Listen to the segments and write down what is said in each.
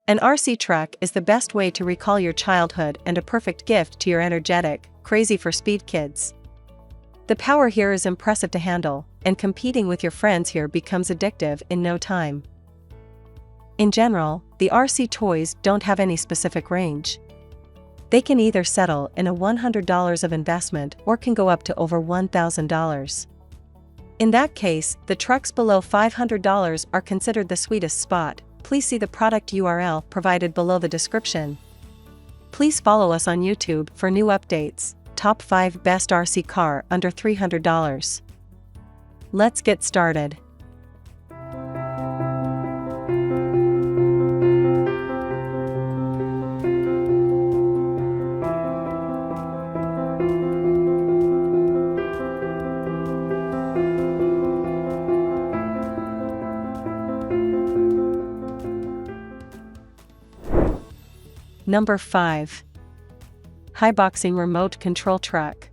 An RC truck is the best way to recall your childhood and a perfect gift to your energetic, crazy for speed kids. The power here is impressive to handle, and competing with your friends here becomes addictive in no time. In general, the RC toys don't have any specific range. They can either settle in a $100 of investment or can go up to over $1,000. In that case, the trucks below $500 are considered the sweetest spot. Please see the product URL provided below the description. Please follow us on YouTube for new updates. Top 5 Best RC Car Under $300. Let's get started. Number 5. Hiboxing Remote Control Truck.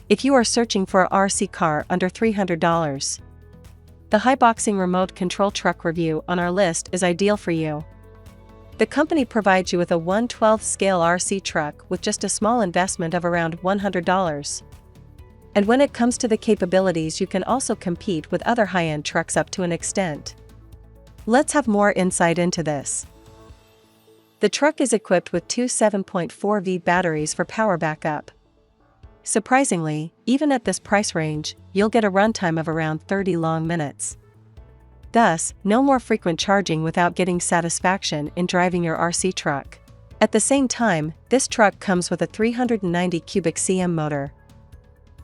If you are searching for a RC car under $300, the Hiboxing Remote Control Truck review on our list is ideal for you. The company provides you with a 1/12 scale RC truck with just a small investment of around $100. And when it comes to the capabilities, you can also compete with other high-end trucks up to an extent. Let's have more insight into this. The truck is equipped with two 7.4V batteries for power backup. Surprisingly, even at this price range, you'll get a runtime of around 30 long minutes. Thus, no more frequent charging without getting satisfaction in driving your RC truck. At the same time, this truck comes with a 390 cubic cm motor.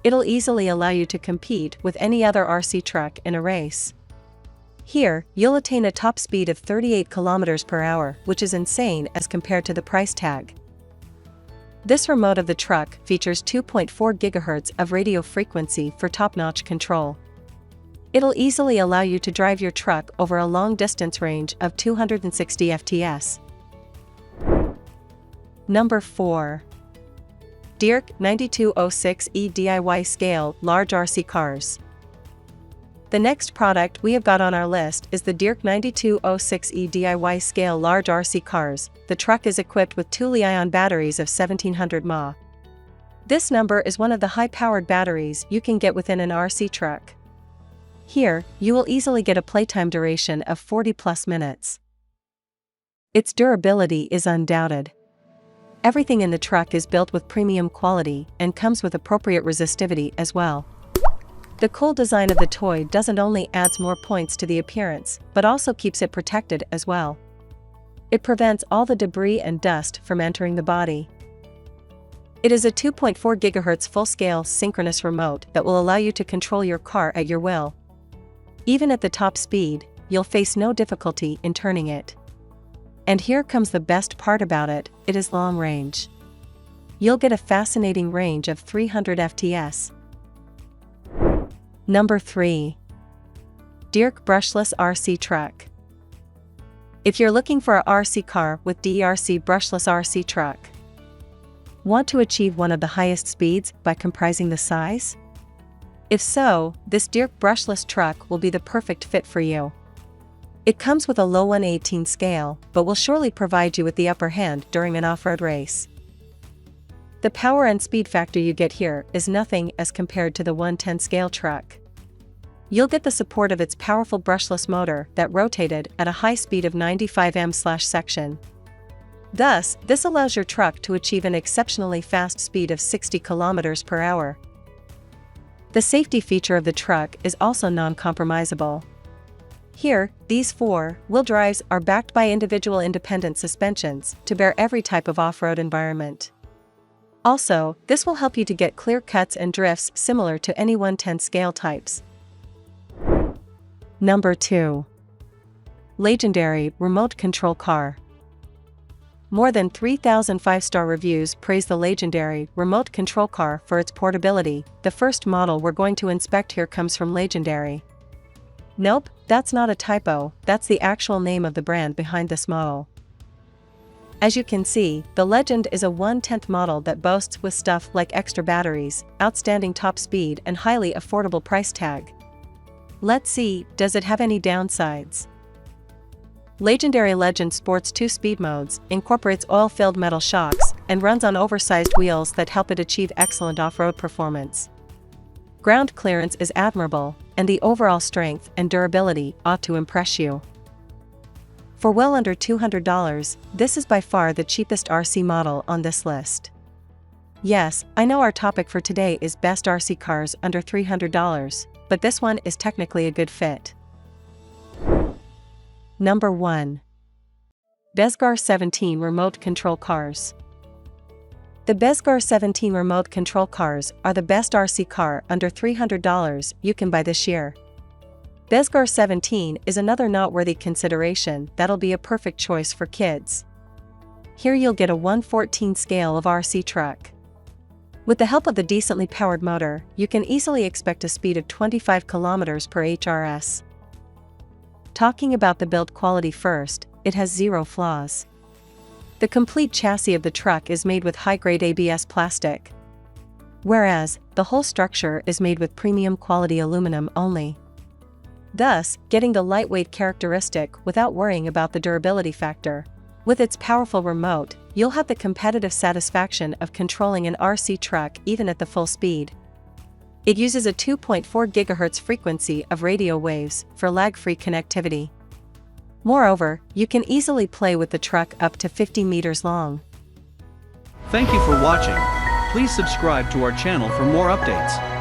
It'll easily allow you to compete with any other RC truck in a race. Here, you'll attain a top speed of 38 km per hour, which is insane as compared to the price tag. This remote of the truck features 2.4 GHz of radio frequency for top-notch control. It'll easily allow you to drive your truck over a long distance range of 260 fts. Number 4. Dierk 9206E DIY Scale Large RC Cars. The next product we have got on our list is the Dierk 9206E DIY Scale Large RC Cars. The truck is equipped with two Li-ion batteries of 1700 mAh. This number is one of the high-powered batteries you can get within an RC truck. Here, you will easily get a playtime duration of 40+ minutes. Its durability is undoubted. Everything in the truck is built with premium quality and comes with appropriate resistivity as well. The cool design of the toy doesn't only adds more points to the appearance, but also keeps it protected as well. It prevents all the debris and dust from entering the body. It is a 2.4 GHz full-scale synchronous remote that will allow you to control your car at your will. Even at the top speed, you'll face no difficulty in turning it. And here comes the best part about it, it is long range. You'll get a fascinating range of 300 fts. Number 3. Dierk Brushless RC Truck. If you're looking for a RC car with DRC Brushless RC Truck, want to achieve one of the highest speeds by comprising the size? If so, this Dierk Brushless Truck will be the perfect fit for you. It comes with a low 1/18 scale, but will surely provide you with the upper hand during an off-road race. The power and speed factor you get here is nothing as compared to the 1/10 scale truck. You'll get the support of its powerful brushless motor that rotated at a high speed of 95 mph. Thus, this allows your truck to achieve an exceptionally fast speed of 60 km per hour. The safety feature of the truck is also non-compromisable. Here, these four-wheel drives are backed by individual independent suspensions to bear every type of off-road environment. Also, this will help you to get clear cuts and drifts similar to any 1/10 scale types. Number 2. Legendary Remote Control Car. More than 3,000 5-star reviews praise the Legendary Remote Control Car for its portability. The first model we're going to inspect here comes from Legendary. Nope, that's not a typo, that's the actual name of the brand behind this model. As you can see, the Legend is a 1/10 model that boasts with stuff like extra batteries, outstanding top speed and highly affordable price tag. Let's see, does it have any downsides? Legend sports 2 speed modes, incorporates oil-filled metal shocks, and runs on oversized wheels that help it achieve excellent off-road performance. Ground clearance is admirable, and the overall strength and durability ought to impress you. For well under $200, this is by far the cheapest RC model on this list. Yes, I know our topic for today is best RC cars under $300, but this one is technically a good fit. Number 1. Bezgar 17 Remote Control Cars. The Bezgar 17 Remote Control Cars are the best RC car under $300 you can buy this year. Bezgar 17 is another noteworthy consideration that'll be a perfect choice for kids. Here you'll get a 1/14 scale of RC truck. With the help of the decently powered motor, you can easily expect a speed of 25 km per HRS. Talking about the build quality first, it has zero flaws. The complete chassis of the truck is made with high-grade ABS plastic, whereas the whole structure is made with premium quality aluminum only, thus getting the lightweight characteristic without worrying about the durability factor. With its powerful remote, you'll have the competitive satisfaction of controlling an RC truck even at the full speed. It uses a 2.4 GHz frequency of radio waves for lag-free connectivity. Moreover, you can easily play with the truck up to 50 meters long. Thank you for watching. Please subscribe to our channel for more updates.